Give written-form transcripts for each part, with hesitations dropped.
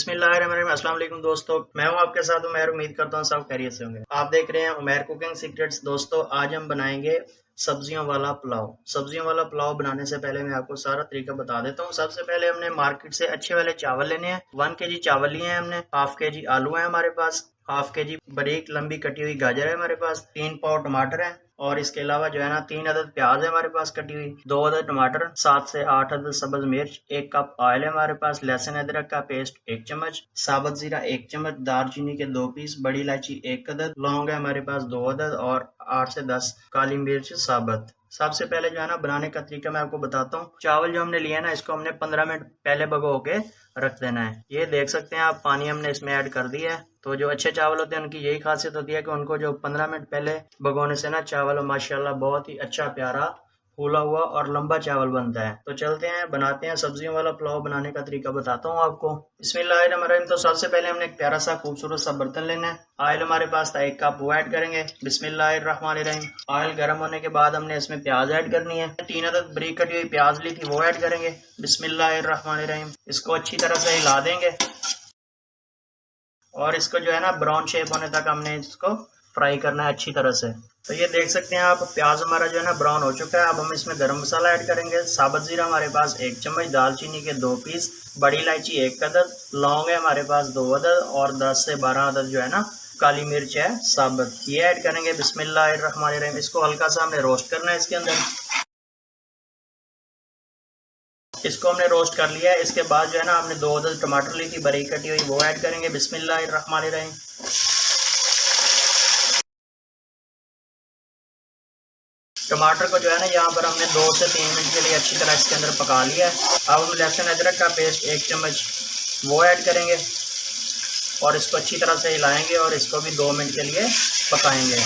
बिस्मिल्लाहिर्रहमानिर्रहीम। अस्सलाम वालेकुम दोस्तों, मैं हूं आपके साथ उमैर। उम्मीद करता हूं सब खैरियत से होंगे। आप देख रहे हैं उमैर कुकिंग सीक्रेट्स। दोस्तों, आज हम बनाएंगे सब्जियों वाला पुलाव। सब्जियों वाला पुलाव बनाने से पहले मैं आपको सारा तरीका बता देता हूं। सबसे पहले हमने मार्केट से अच्छे वाले चावल लेने हैं। 1 kg चावल लिए हैं हमने। हाफ kg आलू है हमारे पास। हाफ kg बारीक लंबी कटी हुई गाजर है हमारे पास। 3 पाव टमाटर है और इसके अलावा जो है ना 3 अदद प्याज है हमारे पास कटी हुई, 2 अदद टमाटर, 7 से 8 अदद सब्ज मिर्च, 1 कप ऑयल है हमारे पास, लहसुन अदरक का पेस्ट 1 चम्मच, साबुत जीरा 1 चम्मच, दालचीनी के 2 पीस, बड़ी इलायची 1 अदद, लौंग है हमारे पास 2 अदद और 8 से 10 काली मिर्च साबुत। सबसे पहले जो है ना बनाने का तरीका मैं आपको बताता हूँ। चावल जो हमने लिया है ना, इसको हमने 15 मिनट पहले भिगो के रख देना है। ये देख सकते हैं आप, पानी हमने इसमें ऐड कर दिया है। तो जो अच्छे चावल होते हैं उनकी यही खासियत होती है कि उनको जो 15 मिनट पहले भिगोने से ना चावल माशाल्लाह बहुत ही अच्छा प्यारा फूला हुआ और लंबा चावल बनता है। तो चलते हैं बनाते हैं सब्जियों वाला पुलाव। बनाने का तरीका बताता हूँ आपको। बिस्मिल्लाहिर्रहमानिर्रहीम। तो सबसे पहले हमने एक प्यारा सा खूबसूरत सा बर्तन लेना है। ऑयल हमारे पास था 1 कप, वो ऐड करेंगे। बिस्मिल्लाहिर्रहमानिर्रहीम। ऑयल गर्म होने के बाद हमने इसमें प्याज ऐड करनी है। 3 अदद बारीक कटी हुई प्याज ली थी, वो ऐड करेंगे। बिस्मिल्लाहिर्रहमानिर्रहीम। इसको अच्छी तरह से हिला देंगे और इसको जो है ना ब्राउन शेप होने तक हमने इसको फ्राई करना है अच्छी तरह से। तो ये देख सकते हैं आप, प्याज हमारा जो है ना ब्राउन हो चुका है। अब हम इसमें गरम मसाला ऐड करेंगे। साबुत जीरा हमारे पास 1 चम्मच, दालचीनी के 2 पीस, बड़ी इलायची 1 अदद, लौंग है हमारे पास 2 अदद और 10 से 12 अदद जो है ना काली मिर्च है साबुत, ये ऐड करेंगे। बिस्मिल्लाहिर्रहमानिर्रहीम। इसको हल्का सा हमने रोस्ट करना है इसके अंदर। इसको हमने रोस्ट कर लिया है। इसके बाद जो है ना हमने 2 अदद टमाटर ली थी बारीक कटी हुई, वो ऐड करेंगे। बिस्मिल्लाहिर्रहमानिर्रहीम। टमाटर को जो है ना यहाँ पर हमने 2 से 3 मिनट के लिए अच्छी तरह इसके अंदर पका लिया है। अब हम लहसुन अदरक का पेस्ट 1 चम्मच वो ऐड करेंगे और इसको अच्छी तरह से हिलाएंगे और इसको भी 2 मिनट के लिए पकाएंगे।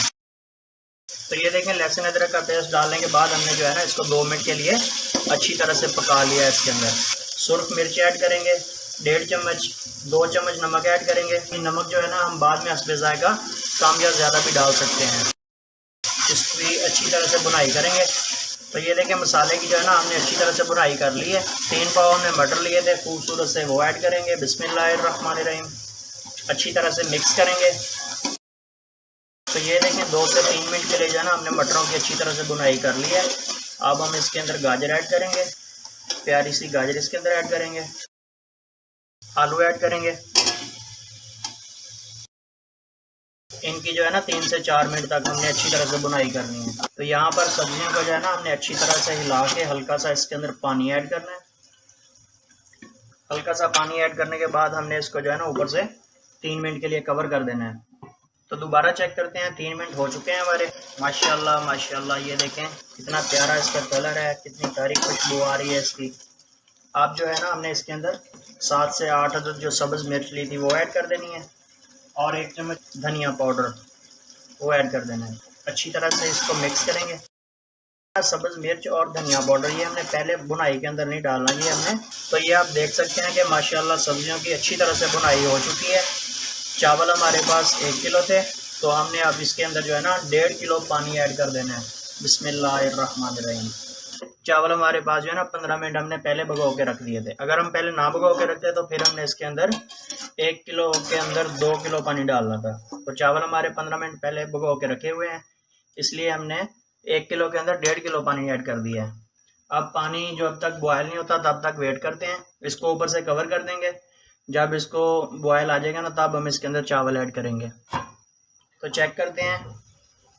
तो ये देखें, लहसुन अदरक का पेस्ट डालने के बाद हमने जो है ना इसको 2 मिनट के लिए अच्छी तरह से पका लिया है। इसके अंदर सुर्ख मिर्च ऐड करेंगे 1.5 चम्मच, 2 चम्मच नमक ऐड करेंगे। नमक जो है ना हम बाद में हस्बे जायका कम या ज़्यादा भी डाल सकते हैं। इसकी अच्छी तरह से भुनाई करेंगे। तो ये देखें, मसाले की जो है ना हमने अच्छी तरह से भुनाई कर ली है। 3 पाव हमने मटर लिए थे खूबसूरत से, वो ऐड करेंगे। बिस्मिल्लाहिर्रहमानिर्रहीम। अच्छी तरह से मिक्स करेंगे। तो ये देखें 2 से 3 मिनट के लिए जो है ना हमने मटरों की अच्छी तरह से भुनाई कर ली है। अब हम इसके अंदर गाजर ऐड करेंगे। प्यारी सी गाजर इसके अंदर ऐड करेंगे। आलू ऐड करेंगे। इनकी जो है ना 3 से 4 मिनट तक हमने अच्छी तरह से भुनाई करनी है। तो यहाँ पर सब्जियों को जो है ना हमने अच्छी तरह से हिला के हल्का सा इसके अंदर पानी ऐड करना है। हल्का सा पानी ऐड करने के बाद हमने इसको जो है ना ऊपर से 3 मिनट के लिए कवर कर देना है। तो दोबारा चेक करते हैं, 3 मिनट हो चुके हैं हमारे। माशाल्लाह माशाल्लाह, ये देखें कितना प्यारा इसका कलर है, कितनी प्यारी खुशबू आ रही है इसकी। आप जो है ना हमने इसके अंदर 7 से 8 अदद जो सब्ज़ मिर्च ली थी वो ऐड कर देनी है और 1 चम्मच धनिया पाउडर वो ऐड कर देना है। अच्छी तरह से इसको मिक्स करेंगे। सब्ज़ मिर्च और धनिया पाउडर ये हमने पहले भुनाई के अंदर नहीं डालना, ये हमने। तो ये आप देख सकते हैं कि माशाल्लाह सब्जियों की अच्छी तरह से भुनाई हो चुकी है। चावल हमारे पास 1 किलो थे, तो हमने अब इसके अंदर जो है ना 1.5 किलो पानी ऐड कर देना है। बिस्मिल्लाहिर्रहमानिर्रहीम। चावल हमारे पास जो है ना 15 मिनट हमने पहले भिगो के रख दिए थे। अगर हम पहले ना भिगो के रखते तो फिर हमने इसके अंदर 1 किलो के अंदर 2 किलो पानी डालना था। तो चावल हमारे 15 मिनट पहले भिगो के रखे हुए हैं, इसलिए हमने 1 किलो के अंदर 1.5 किलो पानी ऐड कर दिया है। अब पानी जब तक बॉयल नहीं होता तब तक वेट करते हैं। इसको ऊपर से कवर कर देंगे। जब इसको बॉयल आ जाएगा ना तब हम इसके अंदर चावल ऐड करेंगे। तो चेक करते हैं,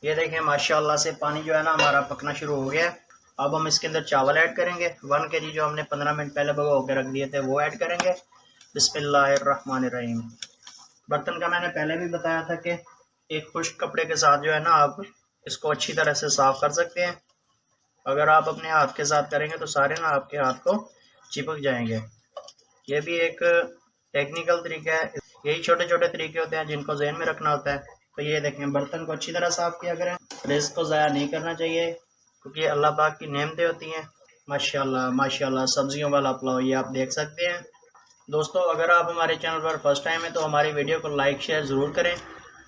ये देखें माशाल्लाह से पानी जो है ना हमारा पकना शुरू हो गया है। अब हम इसके अंदर चावल ऐड करेंगे। 1 kg जो हमने 15 मिनट पहले भिगो के रख दिए थे वो ऐड करेंगे। बिस्मिल्लाहिर्रहमानिर्रहीम। बर्तन का मैंने पहले भी बताया था कि एक खुश्क कपड़े के साथ जो है ना आप इसको अच्छी तरह से साफ़ कर सकते हैं। अगर आप अपने हाथ के साथ करेंगे तो सारे ना आपके हाथ को चिपक जाएंगे। ये भी एक टेक्निकल तरीका है। यही छोटे छोटे तरीके होते हैं जिनको ज़हन में रखना होता है। तो ये देखें, बर्तन को अच्छी तरह साफ़ किया करें। रिज़्क़ को ज़ाया नहीं करना चाहिए क्योंकि अल्लाह पाक की नेमतें होती हैं। माशाल्लाह माशाल्लाह, सब्जियों वाला पुलाव ये आप देख सकते हैं। दोस्तों, अगर आप हमारे चैनल पर फर्स्ट टाइम है तो हमारी वीडियो को लाइक शेयर ज़रूर करें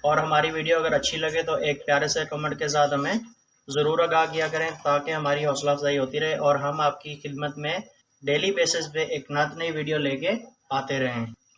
और हमारी वीडियो अगर अच्छी लगे तो एक प्यारे से कमेंट के साथ हमें ज़रूर आगाह किया करें ताकि हमारी हौसला अफजाई होती रहे और हम आपकी खिदमत में डेली बेसिस पे एक नई वीडियो लेके आते रहें।